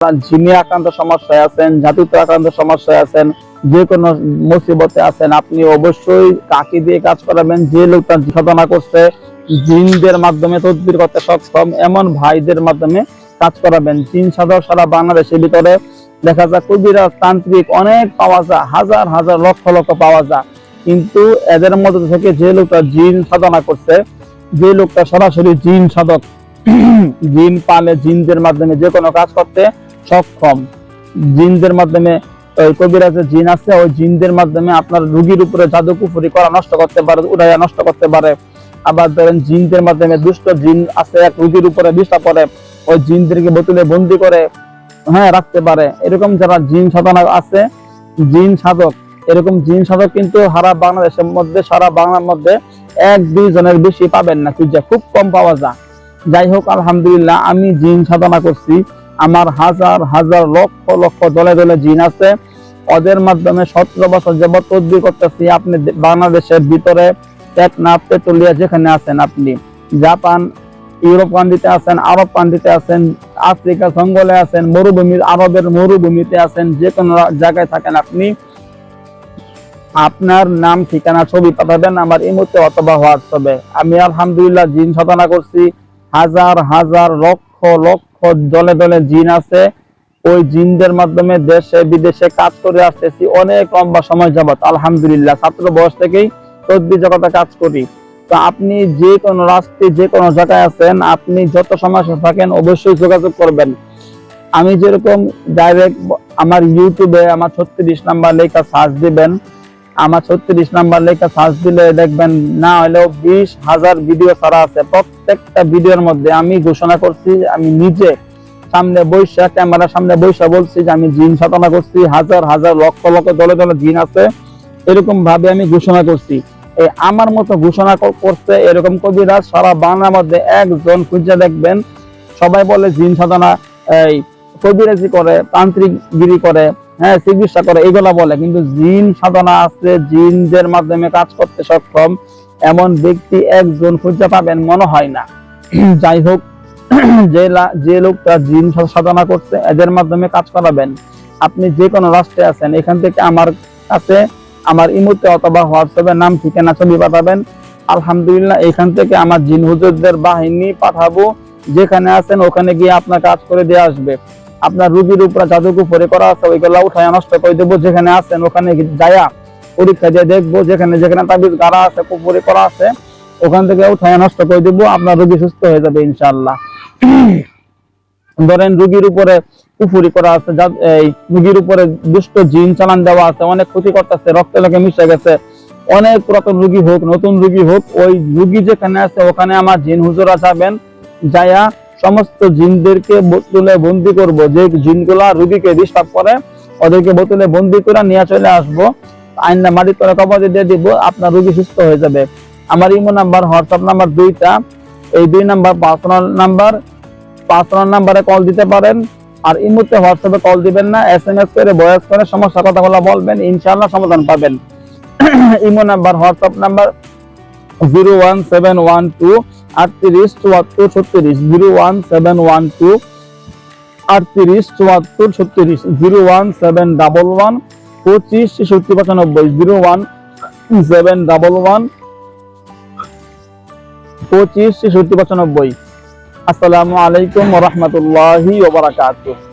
জিনে আক্রান্ত সমস্যায় আছেন, জাদুতে আক্রান্ত সমস্যায় আছেন, যে কোনো মুসিবতে আছেন, আপনি অবশ্যই কাকে দিয়ে কাজ করাবেন? যে লোকটা সাধনা করছে, জিনদের মাধ্যমে তদবির করতে সক্ষম এমন ভাইদের মাধ্যমে কাজ করাবেন। জিন সাধক সারা বাংলাদেশের ভিতরে দেখা যায়, কবিরাজ তান্ত্রিক অনেক পাওয়া যায়, হাজার হাজার লক্ষ লক্ষ পাওয়া যায়, কিন্তু এদের মধ্যে থেকে যে লোকটা জিন সাধনা করছে, যে লোকটা সরাসরি জিন সাধক, জিন পালে, জিনদের মাধ্যমে যে কোনো কাজ করতে সক্ষম, জিনদের মাধ্যমে, ওই কবিরাজের জিন আছে, ওই জিনদের মাধ্যমে আপনার রোগীর উপরে জাদু কুফরি করা নষ্ট করতে পারে, উড়াইয়া নষ্ট করতে পারে। আবার ধরেন জিনদের মাধ্যমে দুষ্ট জিন আছে, এক রোগীর উপরে বিষটা পড়ে, ওই জিনদেরকে বোতলে বন্দি করে রাখতে পারে। এরকম যারা জিন সাধনা আছে, জিন সাধক, এরকম জিন সাধক কিন্তু সারা বাংলাদেশের মধ্যে, সারা বাংলার মধ্যে এক দুই জনের বেশি পাবেন না, খুব কম পাওয়া যায়। যাই হোক, আলহামদুলিল্লাহ, আমি জিন সাধনা করছি, আমার হাজার হাজার লক্ষ লক্ষ দলে দলে জিন আছে, ওদের মাধ্যমে 17 বছর যাবত তদবির করতেছি। আপনি বাংলাদেশের ভিতরে টেকনাফ, তেতুলিয়া যেখানে আছেন, আপনি জাপান, ইউরোপ কান্ট্রিতে আছেন, আরব কান্ট্রিতে আছেন, আফ্রিকা জঙ্গলে আছেন, মরুভূমির, আরবের মরুভূমিতে আছেন, যে কোনো জায়গায় থাকেন, আপনি আপনার নাম, ঠিকানা, ছবি পাঠাবেন আমার ইমোতে অথবা হোয়াটসঅ্যাপে। আমি আলহামদুলিল্লাহ জিন সাধনা করছি, হাজার হাজার লক্ষ লক্ষ দলে দলে জিন আছে, ওই জিনদের মাধ্যমে দেশে বিদেশে কাজ করে আসতেছি অনেক লম্বা সময় যাবত। আলহামদুলিল্লাহ, ছাত্র বয়স থেকেই তদবির জগতে কাজ করি। তো আপনি যে কোনো রাষ্ট্রে, যে কোনো জায়গায় আছেন, আপনি যত সমস্যা থাকেন অবশ্যই যোগাযোগ করবেন। আমি যেরকম ডাইরেক্ট আমার ইউটিউবে আমার 36 নাম্বার লেখা সার্চ দিবেন, আমার 36 নাম্বার লেখা সার্চ দিলে দেখবেন, না হলেও 20,000 ভিডিও ছাড়া আছে। প্রত্যেকটা ভিডিওর মধ্যে আমি ঘোষণা করছি, আমি নিজে সামনে বৈশা, ক্যামেরার সামনে বৈশা বলছি যে আমি জিন সাধনা করছি, হাজার হাজার লক্ষ লক্ষ দলে দলে জিন আছে, এরকম ভাবে আমি ঘোষণা করছি। এই আমার মতো ঘোষণা করছে এরকম কবিরাজ সারা বাংলার মধ্যে একজন খুঁজে দেখবেন। সবাই বলে জিন সাধনা, এই কবিরাজি করে, তান্ত্রিকগিরি করে, চিকিৎসা করে, এগুলা বলে, কিন্তু জিন সাধনা আছে, জিনদের মাধ্যমে কাজ করতে সক্ষম এমন ব্যক্তি একজন খুঁজে পাবেন মনে হয় না। যাই হোক, যে লোকটা জিন সাধনা করছে, এদের মাধ্যমে কাজ করাবেন। আপনি যে কোনো রাষ্ট্রে আছেন, এখান থেকে আমার কাছে, আমার ইমোতে অথবা হোয়াটসঅ্যাপে নাম, ঠিকানা, ছবি পাঠাবেন। আলহামদুলিল্লাহ, এখান থেকে আমার জিন হুজুরদের বাহিনী পাঠাবো, যেখানে আছেন ওখানে গিয়ে আপনার কাজ করে দিয়ে আসবে। আপনার রোগীর উপরে জাদুকুফরি করা আছে, ওইগুলা উঠায় নষ্ট করে দেবো। যেখানে আছেন ওখানে যায়া পরীক্ষা দিয়ে দেখবো, যেখানে যেখানে তাবিজ গাড়া আছে, কুফরি করা আছে, ওখান থেকে উঠায় নষ্ট করে দেবো, আপনার রোগী সুস্থ হয়ে যাবে ইনশাআল্লাহ। ধরেন রোগীর উপরে কুফরি করা আছে, এই রোগীর উপরে দুষ্ট জিন চালান দেওয়া আছে, অনেক ক্ষতি করতেছে, রক্তে লোকে মিশে গেছে, অনেক পুরাতন রোগী হোক, নতুন রোগী হোক, ওই রোগী যেখানে আছে ওখানে আমার জিন হুজুরা যাবেন, যায়া সমস্ত জিনদেরকে বোতলে বন্দি করব। যে জিনগুলা রোগীকে ডিস্টার্ব করে, ওদেরকে বোতলে বন্দি করে নিয়ে চলে আসবো, আইনা মাটির তলে কবরে দিয়ে দিব, আপনার রোগী সুস্থ হয়ে যাবে। আমার ইমো নাম্বার, হোয়াটসঅ্যাপ নাম্বার দুইটা, এই 2 নাম্বার পার্সোনাল নাম্বার, পার্সোনাল নাম্বারে কল দিতে পারেন। আর ইমোতে হোয়াটসঅ্যাপে কল দিবেন না, SMS করে, ভয়েস করে সমস্যা কথাগুলো বলবেন, ইনশাআল্লাহ সমাধান পাবেন। Imo number, WhatsApp number 01712 38 74 36, 01712 38 74 36, 01711 25 66 95, 01711 25 66 95। আসসালামু আলাইকুম ওয়া রাহমাতুল্লাহি ওয়া বারাকাতুহু।